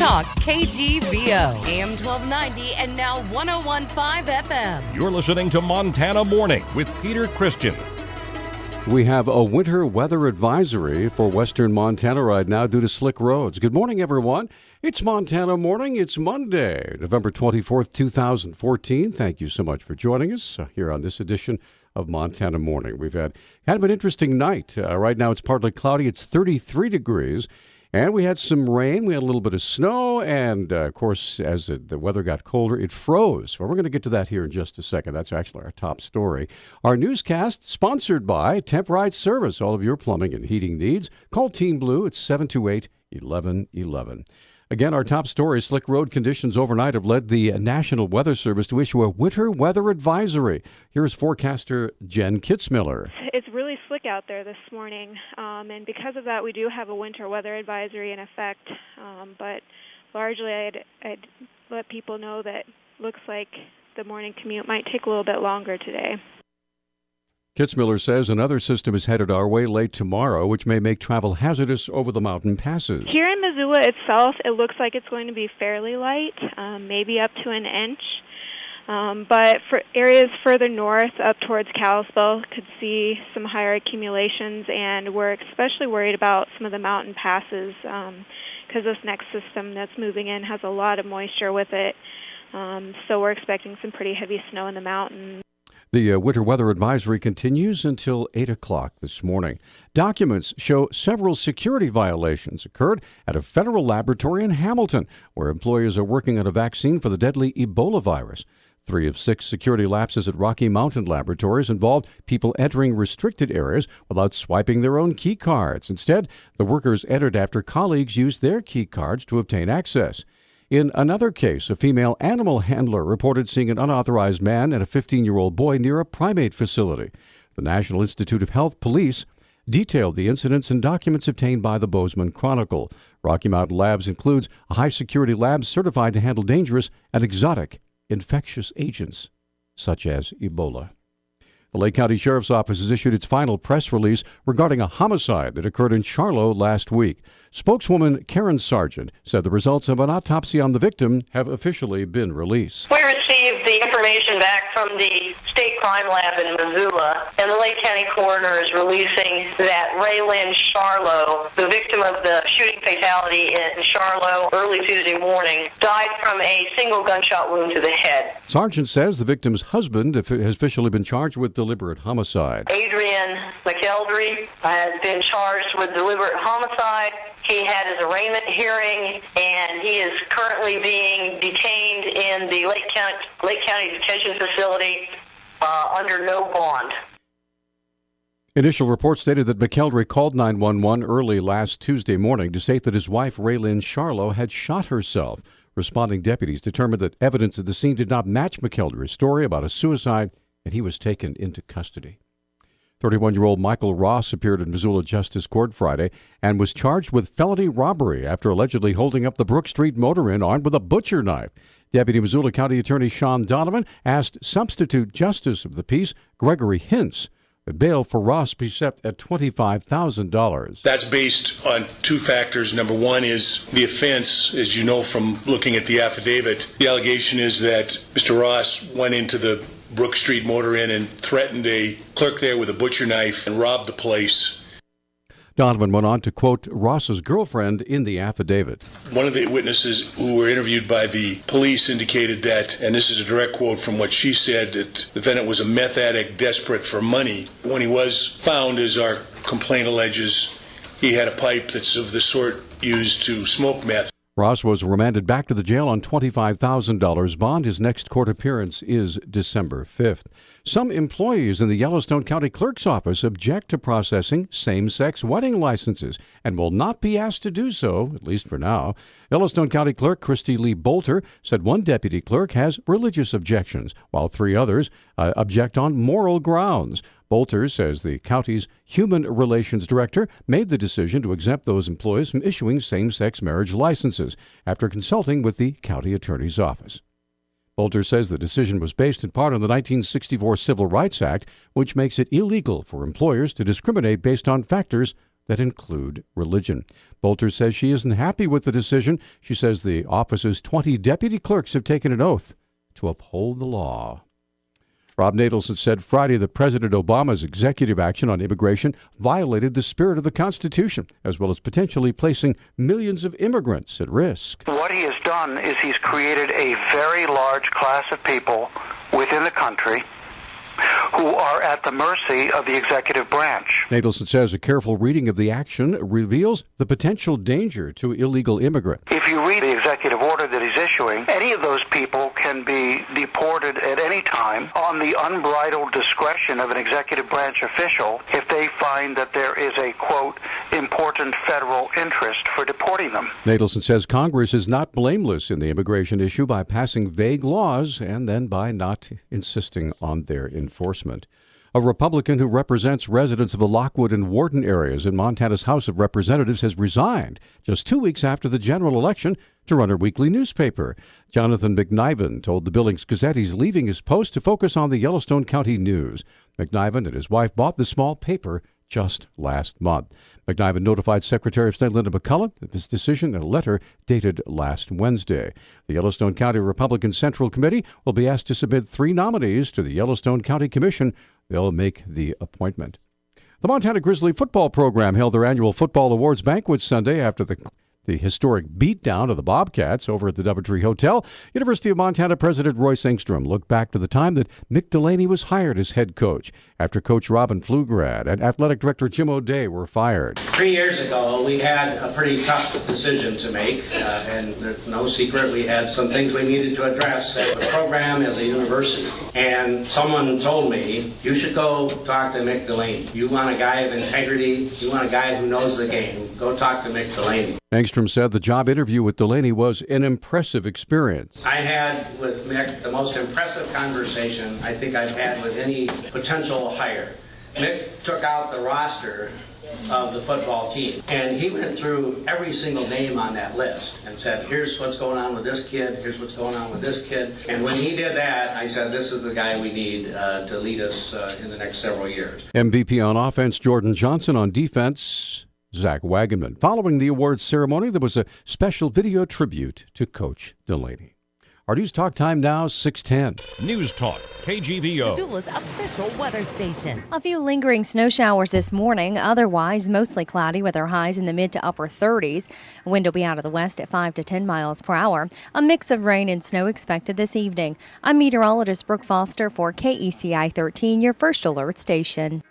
Talk KGVO, AM 1290 and now 101.5 FM. You're listening to Montana Morning with Peter Christian. We have a winter weather advisory for western Montana right now due to slick roads. Good morning, everyone. It's Montana Morning. It's Monday, November 24th, 2014. Thank you so much for joining us here on this edition of Montana Morning. We've had kind of an interesting night. Right now it's partly cloudy. It's 33 degrees. And we had some rain, we had a little bit of snow, and of course, as the weather got colder, it froze. Well, we're going to get to that here in just a second. That's actually our top story. Our newscast sponsored by Temp Ride Service. All of your plumbing and heating needs. Call Team Blue at 728-1111. Again, our top story, slick road conditions overnight have led the National Weather Service to issue a winter weather advisory. Here's forecaster Jen Kitzmiller. It's really slick out there this morning, and because of that, we do have a winter weather advisory in effect, but largely I'd let people know that looks like the morning commute might take a little bit longer today. Kitzmiller says another system is headed our way late tomorrow, which may make travel hazardous over the mountain passes. Here in Missoula itself, it looks like it's going to be fairly light, maybe up to an inch. But for areas further north, up towards Kalispell, could see some higher accumulations, and we're especially worried about some of the mountain passes because this next system that's moving in has a lot of moisture with it. So we're expecting some pretty heavy snow in the mountains. The winter weather advisory continues until 8 o'clock this morning. Documents show several security violations occurred at a federal laboratory in Hamilton, where employees are working on a vaccine for the deadly Ebola virus. 3 of 6 security lapses at Rocky Mountain Laboratories involved people entering restricted areas without swiping their own key cards. Instead, the workers entered after colleagues used their key cards to obtain access. In another case, a female animal handler reported seeing an unauthorized man and a 15-year-old boy near a primate facility. The National Institute of Health Police detailed the incidents in documents obtained by the Bozeman Chronicle. Rocky Mountain Labs includes a high-security lab certified to handle dangerous and exotic infectious agents, such as Ebola. The Lake County Sheriff's Office has issued its final press release regarding a homicide that occurred in Charlo last week. Spokeswoman Karen Sargent said the results of an autopsy on the victim have officially been released. We received the information back from the State Crime Lab in Missoula, and the Lake County coroner is releasing that Raylyn Charlo, the victim of the shooting fatality in Charlo early Tuesday morning, died from a single gunshot wound to the head. Sargent says the victim's husband has officially been charged with deliberate homicide. Adrian McElderry has been charged with deliberate homicide. He had his arraignment hearing, and he is currently being detained in the Lake County Detention Facility under no bond. Initial reports stated that McElderry called 911 early last Tuesday morning to state that his wife, Raylyn Charlo, had shot herself. Responding deputies determined that evidence at the scene did not match McElderry's story about a suicide, and he was taken into custody. 31-year-old Michael Ross appeared in Missoula Justice Court Friday and was charged with felony robbery after allegedly holding up the Brook Street Motor Inn armed with a butcher knife. Deputy Missoula County Attorney Sean Donovan asked Substitute Justice of the Peace Gregory Hintz that bail for Ross be set at $25,000. That's based on 2 factors. Number one is the offense, as you know from looking at the affidavit. The allegation is that Mr. Ross went into the Brook Street Motor Inn and threatened a clerk there with a butcher knife and robbed the place. Donovan went on to quote Ross's girlfriend in the affidavit. One of the witnesses who were interviewed by the police indicated that, and this is a direct quote from what she said, that the defendant was a meth addict desperate for money. When he was found, as our complaint alleges, he had a pipe that's of the sort used to smoke meth. Ross was remanded back to the jail on $25,000 bond. His next court appearance is December 5th. Some employees in the Yellowstone County Clerk's office object to processing same-sex wedding licenses and will not be asked to do so, at least for now. Yellowstone County Clerk Christy Lee Bolter said one deputy clerk has religious objections, while 3 others object on moral grounds. Bolter says the county's Human Relations Director made the decision to exempt those employees from issuing same-sex marriage licenses after consulting with the county attorney's office. Bolter says the decision was based in part on the 1964 Civil Rights Act, which makes it illegal for employers to discriminate based on factors that include religion. Bolter says she isn't happy with the decision. She says the office's 20 deputy clerks have taken an oath to uphold the law. Rob Natelson said Friday that President Obama's executive action on immigration violated the spirit of the Constitution, as well as potentially placing millions of immigrants at risk. What he has done is he's created a very large class of people within the country who are at the mercy of the executive branch. Natelson says a careful reading of the action reveals the potential danger to illegal immigrants. If you read the executive order that he's issuing, any of those people can be deported at any time on the unbridled discretion of an executive branch official if they find that there is a, quote, important federal interest for deporting them. Natelson says Congress is not blameless in the immigration issue by passing vague laws and then by not insisting on their enforcement. A Republican who represents residents of the Lockwood and Wharton areas in Montana's House of Representatives has resigned just 2 weeks after the general election to run a weekly newspaper. Jonathan McNiven told the Billings Gazette he's leaving his post to focus on the Yellowstone County news. McNiven and his wife bought the small paper just last month. McNiven notified Secretary of State Linda McCulloch of his decision in a letter dated last Wednesday. The Yellowstone County Republican Central Committee will be asked to submit 3 nominees to the Yellowstone County Commission. They'll make the appointment. The Montana Grizzly football program held their annual football awards banquet Sunday after the historic beatdown of the Bobcats over at the Doubletree Hotel. University of Montana President Royce Engstrom looked back to the time that Mick Delaney was hired as head coach after Coach Robin Pflugrad and Athletic Director Jim O'Day were fired. 3 years ago, we had a pretty tough decision to make, and there's no secret we had some things we needed to address as a program, as a university. And someone told me, you should go talk to Mick Delaney. You want a guy of integrity, you want a guy who knows the game, go talk to Mick Delaney. Engstrom said the job interview with Delaney was an impressive experience. I had with Mick the most impressive conversation I think I've had with any potential hire. Mick took out the roster of the football team, and he went through every single name on that list and said, here's what's going on with this kid, here's what's going on with this kid. And when he did that, I said, this is the guy we need to lead us in the next several years. MVP on offense, Jordan Johnson. On defense, Zach Wagenman. Following the awards ceremony, there was a special video tribute to Coach Delaney. Our News Talk time now, 6:10. Newstalk, KGVO. Missoula's official weather station. A few lingering snow showers this morning. Otherwise, mostly cloudy with our highs in the mid to upper 30s. Wind will be out of the west at 5 to 10 miles per hour. A mix of rain and snow expected this evening. I'm meteorologist Brooke Foster for KECI 13, your first alert station.